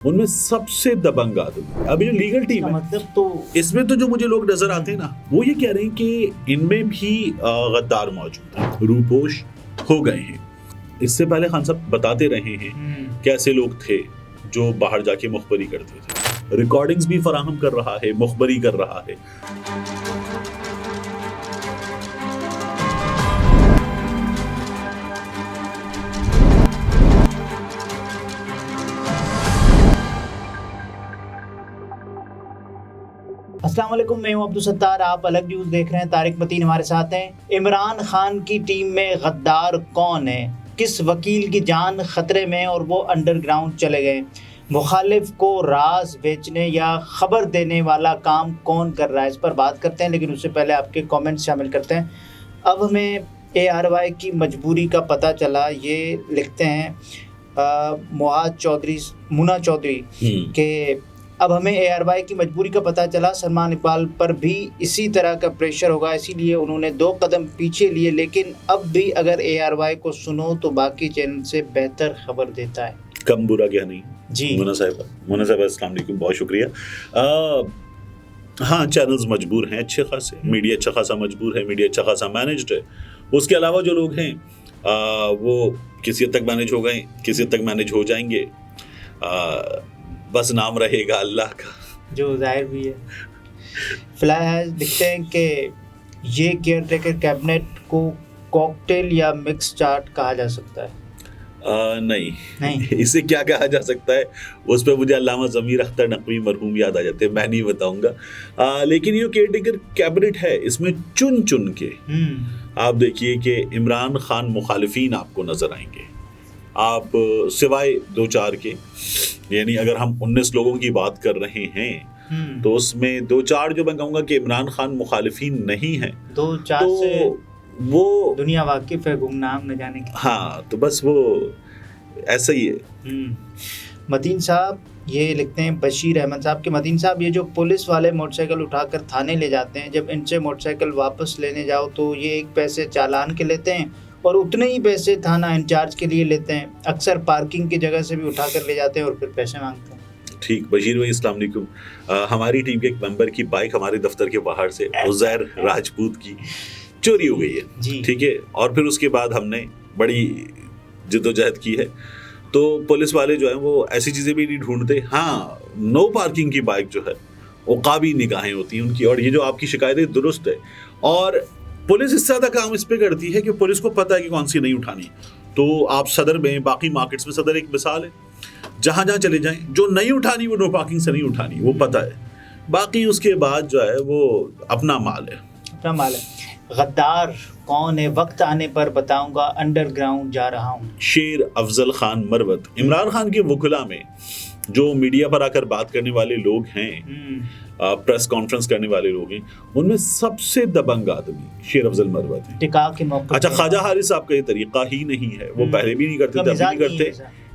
उनमें सबसे दबंग आदमी अभी जो लीगल टीम है, मतलब तो इसमें तो जो मुझे लोग नजर आते हैं ना, वो ये कह रहे हैं कि इनमें भी गद्दार मौजूद है, रूपोश हो गए हैं। इससे पहले खान साहब बताते रहे हैं कैसे लोग थे जो बाहर जाके मुखबरी करते थे, रिकॉर्डिंग्स भी फराहम कर रहा है, मुखबरी कर रहा है। अस्सलाम वालेकुम, मैं हूं अब्दुल सत्तार। आप अलग न्यूज़ देख रहे हैं। तारिक मतीन हमारे साथ हैं। इमरान खान की टीम में गद्दार कौन है? किस वकील की जान खतरे में और वो अंडरग्राउंड चले गए? मुखालिफ को राज बेचने या खबर देने वाला काम कौन कर रहा है? इस पर बात करते हैं, लेकिन उससे पहले आपके कमेंट शामिल करते हैं। अब हमें ARY की मजबूरी का पता चला। ये लिखते हैं मुना चौधरी के अब हमें ARY की मजबूरी का पता चला। सलमान इकबाल पर भी इसी तरह का प्रेशर होगा, इसीलिए उन्होंने 2 कदम पीछे लिए। लेकिन अब भी अगर ARY को सुनो तो बाकी चैनल से बेहतर खबर देता है। कम बुरा क्या नहीं जी। मुना साहिबा अस्सलाम वालेकुम, बहुत शुक्रिया। हाँ, चैनल्स मजबूर हैं अच्छे खासे, मीडिया अच्छा खासा मजबूर है, मीडिया अच्छा खासा मैनेज्ड है। उसके अलावा जो लोग हैं वो किसी हद तक मैनेज हो गए, किसी हद तक मैनेज हो जाएंगे। बस नाम रहेगा अल्लाह का, जो जाहिर भी है। फिलहाल लिखते हैं कि ये केयर टेकर कैबिनेट को कॉकटेल या मिक्स चाट कहा जा सकता है। नहीं। इसे क्या कहा जा सकता है, उस पर मुझे अल्लामा ज़मीर अख्तर नकवी मरहूम याद आ जाते हैं, मैं नहीं बताऊंगा। लेकिन ये केयर टेकर कैबिनेट है, इसमें चुन चुन के आप देखिए कि इमरान खान मुखालिफिन आपको नजर आएंगे। आप सिवाय 2-4 के, यानी अगर हम 19 लोगों की बात कर रहे हैं तो उसमें 2-4 जो मैं कहूँगा कि इमरान खान मुखालिफिन नहीं है, 2-4 तो से वो दुनिया वाकिफ है, गुमनाम न जाने की। हाँ, तो बस वो ऐसा ही है। मतीन साहब ये लिखते हैं, बशीर अहमद साहब के मतीन साहब, ये जो पुलिस वाले मोटरसाइकिल उठाकर थाने ले जाते हैं, जब इनसे मोटरसाइकिल वापस लेने जाओ तो ये 1 पैसे चालान के लेते हैं और उतने ही पैसे थाना इंचार्ज के लिए लेते हैं। अक्सर पार्किंग की जगह से भी उठा कर ले जाते हैं और फिर पैसे मांगते हैं। ठीक, बशीर भाई अस्सलाम वालेकुम। हमारी टीम के एक मेंबर की बाइक हमारे दफ्तर के बाहर से उज़ैर राजपूत की चोरी हो गई है, ठीक है, और फिर उसके बाद हमने बड़ी जिद्दोजहद की है, तो पुलिस वाले जो है वो ऐसी चीज़ें भी नहीं ढूंढते। हाँ, नो पार्किंग की बाइक जो है वो काबी निगाहें होती हैं उनकी, और ये जो आपकी शिकायतें दुरुस्त है, और पुलिस इससे ज़्यादा काम इस पे करती है कि पुलिस को पता है कि कौन सी नहीं उठानी। तो आप सदर में, बाकी मार्केट्स में, सदर एक मिसाल है, जहाँ जहाँ चले जाएं, जो नहीं उठानी वो नो पार्किंग से नहीं उठानी, वो पता है। बाकी उसके बाद जो है वो अपना माल है, अपना माल है। गद्दार कौन है? वक्त आने पर बताऊंगा, अंडरग्राउंड जा रहा हूँ। शेर अफजल खान मरवत, इमरान खान के वकुला में जो मीडिया पर आकर बात करने वाले लोग हैं, प्रेस कॉन्फ्रेंस करने वाले लोग हैं, उनमें सबसे दबंग आदमी शेर अफजल मरवत है। टिका के मौके। अच्छा, ख्वाजा हारिस साहब का ये तरीका ही नहीं है, वो पहले भी नहीं करते थे, अभी नहीं करते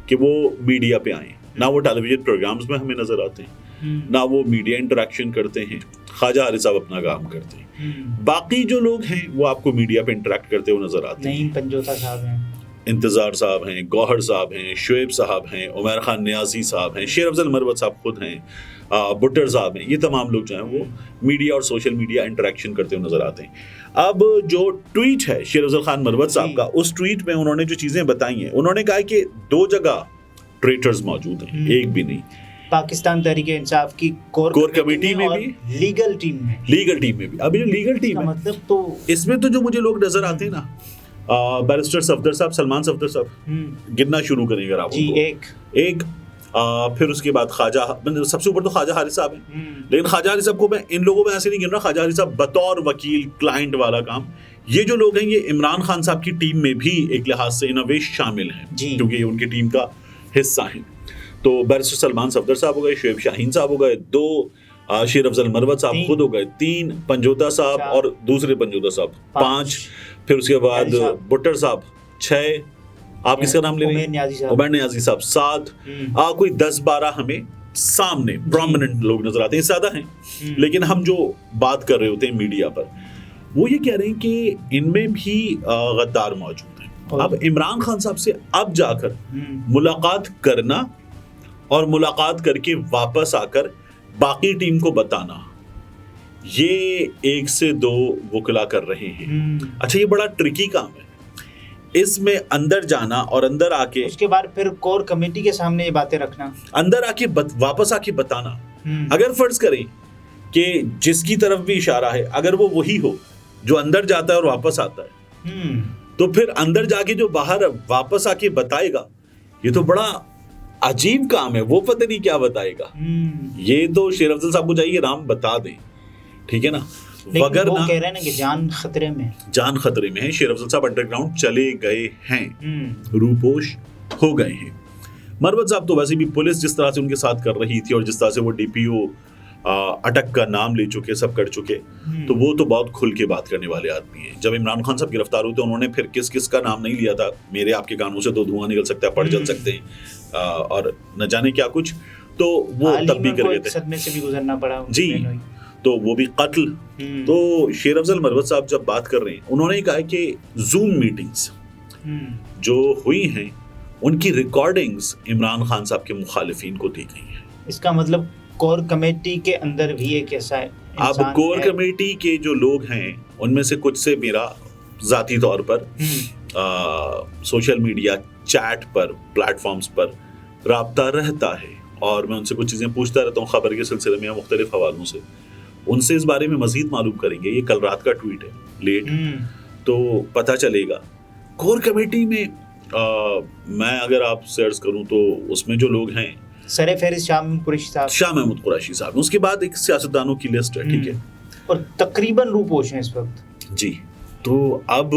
कि वो मीडिया पे आए, ना वो टेलीविजन प्रोग्राम्स में हमें नजर आते हैं, ना वो मीडिया इंटरेक्शन करते हैं। ख्वाजा हारिस साहब अपना काम करते हैं, बाकी जो लोग हैं वो आपको मीडिया पे इंटरेक्ट करते हुए नजर आते हैं। नहीं, पंजोता साहब हैं, इंतजार साहब हैं, गौहर साहब हैं, शुएब साहब हैं, उमर खान नियाजी साहब हैं, शेर अफजल मरवत साहब खुद हैं, बुट्टर साहब हैं, ये तमाम लोग जो हैं वो मीडिया और सोशल मीडिया इंटरेक्शन करते हुए नजर आते हैं। अब जो ट्वीट है शेर अफजल खान मरवत साहब का, उस ट्वीट में उन्होंने जो चीज़ें बताई हैं, उन्होंने कहा कि 2 जगह ट्रेटर्स मौजूद हैं, एक भी नहीं। पाकिस्तान तहरीक-ए-इंसाफ की कोर कमेटी में भी, लीगल टीम में भी। अभी जो लीगल टीम है, मतलब तो इसमें तो जो मुझे लोग नजर आते हैं ना, बैरिस्टर सफदर साहब, सलमान सफदर साहब, गिनना शुरू करेंगे आप जी, एक फिर उसके बाद ख्वाजा, सबसे ऊपर तो ख्वाजा हारिस साहब हैं, लेकिन ख्वाजा हारिस साहब को मैं इन लोगों में ऐसे नहीं गिन रहा। ख्वाजा हारिस साहब बतौर वकील, क्लाइंट वाला काम, ये जो लोग हैं ये इमरान खान साहब की टीम में भी एक लिहाज से इन अ वे शामिल हैं, क्योंकि ये उनकी टीम का हिस्सा हैं। तो बैरिस्टर सलमान सफदर साहब हो गए, शुएब शाहीन साहब हो गए, 2 शेर अफजल मरवत साहब खुद हो गए, 3 पंजोता साहब और दूसरे पंजोता साहब, 5 फिर उसके बाद बुट्टर साहब, 6 आप किसका नाम ले रहे हैं, उमर नियाजी साहब, 7 कोई 10-12 हमें सामने प्रोमिनेंट लोग नजर आते हैं, ज़्यादा हैं। लेकिन हम जो बात कर रहे होते हैं मीडिया पर, वो ये कह रहे हैं कि इनमें भी गद्दार मौजूद हैं। अब इमरान खान साहब से अब जाकर मुलाकात करना और मुलाकात करके वापस आकर बाकी टीम को बताना, ये 1 से 2 वकला कर रहे हैं। अच्छा, ये बड़ा ट्रिकी काम है। इसमें अंदर जाना और अंदर आके उसके बाद फिर कोर कमेटी के सामने ये बातें रखना, अंदर आके वापस आके बताना। अगर फर्ज करें कि जिसकी तरफ भी इशारा है, अगर वो वही हो जो अंदर जाता है और वापस आता है, तो फिर अंदर जाके जो बाहर वापस आके बताएगा, ये तो बड़ा अजीब काम है। वो पता नहीं क्या बताएगा। ये तो शेर अफजल साहब को चाहिए राम बता दें, ठीक है ना। मगर वो कह रहे हैं ना कि जान खतरे में है। शेर अफजल साहब अंडरग्राउंड चले गए हैं, रूपोश हो गए हैं। मरवत साहब तो वैसे भी पुलिस जिस तरह से उनके साथ कर रही थी और जिस तरह से वो डीपीओ अटक का नाम ले चुके, सब कर चुके, तो वो तो बहुत खुल के बात करने वाले आदमी हैं। जब इमरान खान साहब गिरफ्तार हुए तो उन्होंने फिर किस किस का नाम नहीं लिया था, मेरे आपके कानों से तो धुआं निकल सकता है, पड़ जल सकते हैं और न जाने क्या कुछ, तो वो तब भी कर गए थे। सदमे से भी गुजरना पड़ा जी, तो वो भी कत्ल। तो शेर अफजल मरवत साहब जब बात कर रहे हैं, उन्होंने कहा कि जूम मीटिंग्स जो हुई हैं उनकी रिकॉर्डिंग्स इमरान खान साहब के मुखालिफिन को दी गई हैं। इसका मतलब कोर कमेटी के अंदर भी एक ऐसा है। अब कोर कमेटी के जो लोग हैं उनमें से कुछ से मेरा जाती तौर पर सोशल मीडिया चैट पर प्लेटफॉर्म्स पर राब्ता रहता है और मैं उनसे कुछ चीज़ें पूछता रहता हूँ खबर के सिलसिले में या मुख्तलिफ हवालों से। उनसे इस बारे में मजीद मालूम करेंगे। ये कल रात का ट्वीट है, लेट, तो पता चलेगा। कोर कमेटी में मैं अगर आप सर्च करूं तो उसमें जो लोग हैं, सरे फहरिस्त शाह महमूद कुरैशी साहब, उसके बाद एक सियासतदानों की लिस्ट है, ठीक है, और तकरीबन रूपोश हैं इस वक्त। जी, तो अब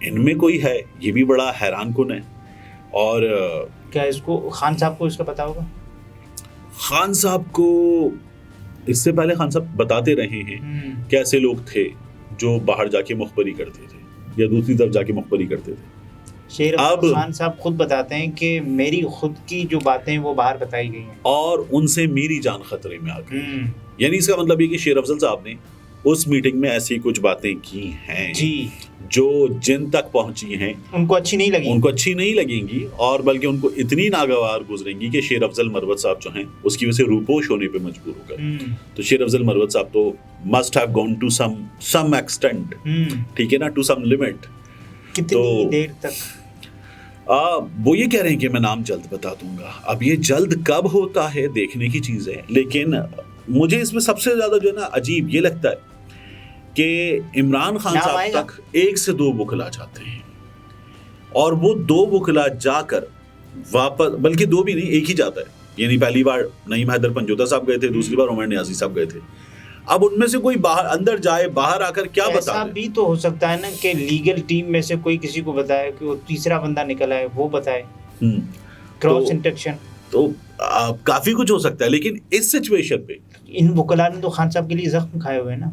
इनमें कोई है, ये भी बड़ा हैरान कुन है। और क्या इसको खान साहब को इसका पता होगा? खान साहब को इससे पहले खान साहब बताते रहे हैं कैसे लोग थे जो बाहर जाके मुखबरी करते थे या दूसरी तरफ जाके मुखबरी करते थे। शेर खान साहब खुद बताते हैं कि मेरी खुद की जो बातें वो बाहर बताई गई हैं और उनसे मेरी जान खतरे में आ गई। यानी इसका मतलब ये कि शेर अफजल साहब ने उस मीटिंग में ऐसी कुछ बातें की हैं जी, जो जिन तक पहुंची हैं उनको अच्छी नहीं लगेंगी और बल्कि उनको इतनी नागवार गुजरेंगी कि शेर अफजल मरवत साहब जो हैं उसकी वजह से रूपोश होने पे मजबूर हो गए। तो शेर अफजल मरवत साहब तो must have gone to some extent, ठीक है ना, टू सम लिमिट। कितनी देर तक? वो ये कह रहे हैं कि मैं नाम जल्द बता दूंगा। अब ये जल्द कब होता है देखने की चीज है, लेकिन मुझे इसमें सबसे ज्यादा जो है ना अजीब ये लगता है कि इमरान खान साहब तक 1 से 2 वकला जाते हैं और वो 2 वकला जाकर वापस, बल्कि 2 भी नहीं, 1 ही जाता है। यानी पहली बार नईम हैदर पंजोता साहब गए थे, दूसरी बार उमर नियाजी साहब गए थे। अब उनमें से कोई बाहर अंदर जाए, बाहर आकर क्या बता ऐसा भी तो हो सकता है ना कि लीगल टीम में से कोई किसी को बताए कि वो तीसरा बंदा निकला है, वो बताए क्रॉस इंटरेक्शन, तो काफी कुछ हो सकता है। लेकिन इस सिचुएशन पे इन वकला ने तो खान साहब के लिए जख्म खाए हुए ना।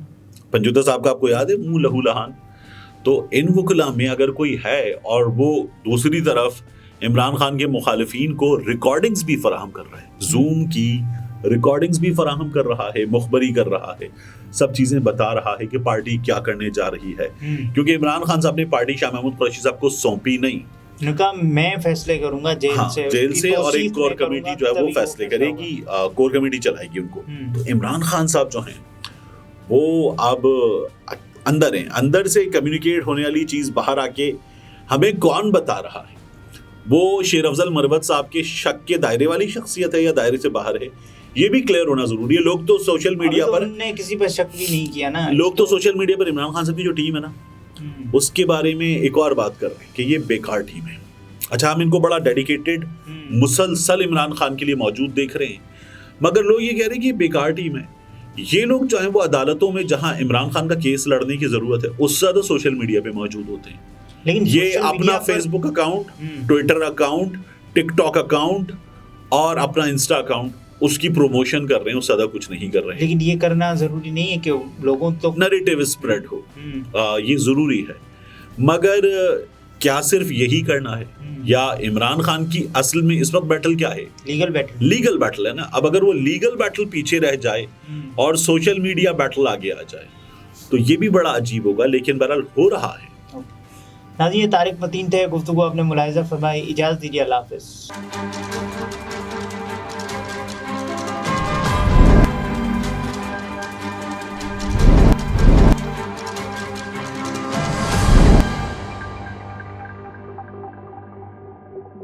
पंजोता साहब का आपको याद है, मुंह लहू लहान। तो इन वकला में अगर कोई है और वो दूसरी तरफ इमरान खान के मुखालिफिन को रिकॉर्डिंग्स भी फराहम कर रहा है, जूम की रिकॉर्डिंग्स भी फराहम कर रहा है, मुखबरी कर रहा है, सब चीजें बता रहा है कि पार्टी क्या करने जा रही है, क्योंकि इमरान खान साहब ने पार्टी शाह महमूद कुरैशी साहब को सौंपी नहीं। उनका मैं फैसले करूंगा जेल से और एक कोर कमेटी जो है वो फैसले करेगी, कोर कमेटी चलाएगी उनको। तो इमरान खान साहब जो हैं वो अब अंदर हैं, अंदर से कम्युनिकेट होने वाली चीज बाहर आके हमें कौन बता रहा है, वो शेर अफजल मरवत साहब के शक के दायरे वाली शख्सियत है या दायरे से बाहर है, ये भी क्लियर होना जरूरी है। लोग तो सोशल मीडिया पर उन्होंने किसी पर शक भी नहीं किया ना, लोग तो सोशल मीडिया पर इमरान खान साहब की जो टीम है ना उसके बारे में एक और बात कर रहे हैं कि ये बेकार टीम है। अच्छा, हम इनको बड़ा डेडिकेटेड मुसलसल इमरान खान के लिए मौजूद देख रहे हैं, मगर लोग ये कह रहे हैं कि बेकार टीम है। ये लोग जो है वो अदालतों में जहां इमरान खान का केस लड़ने की जरूरत है उससे ज्यादा सोशल मीडिया पे मौजूद होते हैं। लेकिन ये अपना Facebook account, Twitter account, TikTok account और अपना इंस्टा अकाउंट उसकी प्रमोशन कर रहे हैं, उससे ज्यादा कुछ नहीं कर रहे हैं। लेकिन ये करना जरूरी नहीं है कि लोगों तक नैरेटिव स्प्रेड हो, ये जरूरी है। मगर क्या सिर्फ यही करना है या इमरान खान की असल में इस वक्त बैटल क्या है? लीगल बैटल है ना। अब अगर वो लीगल बैटल पीछे रह जाए और सोशल मीडिया बैटल आगे आ जाए तो ये भी बड़ा अजीब होगा, लेकिन बहरहाल हो रहा है। नाज़रीन, तारिक मतीन थे, गुफ्तगू आपने मुलाहिज़ा फरमाई। इजाज़त दीजिए, अल्लाह हाफ़िज़।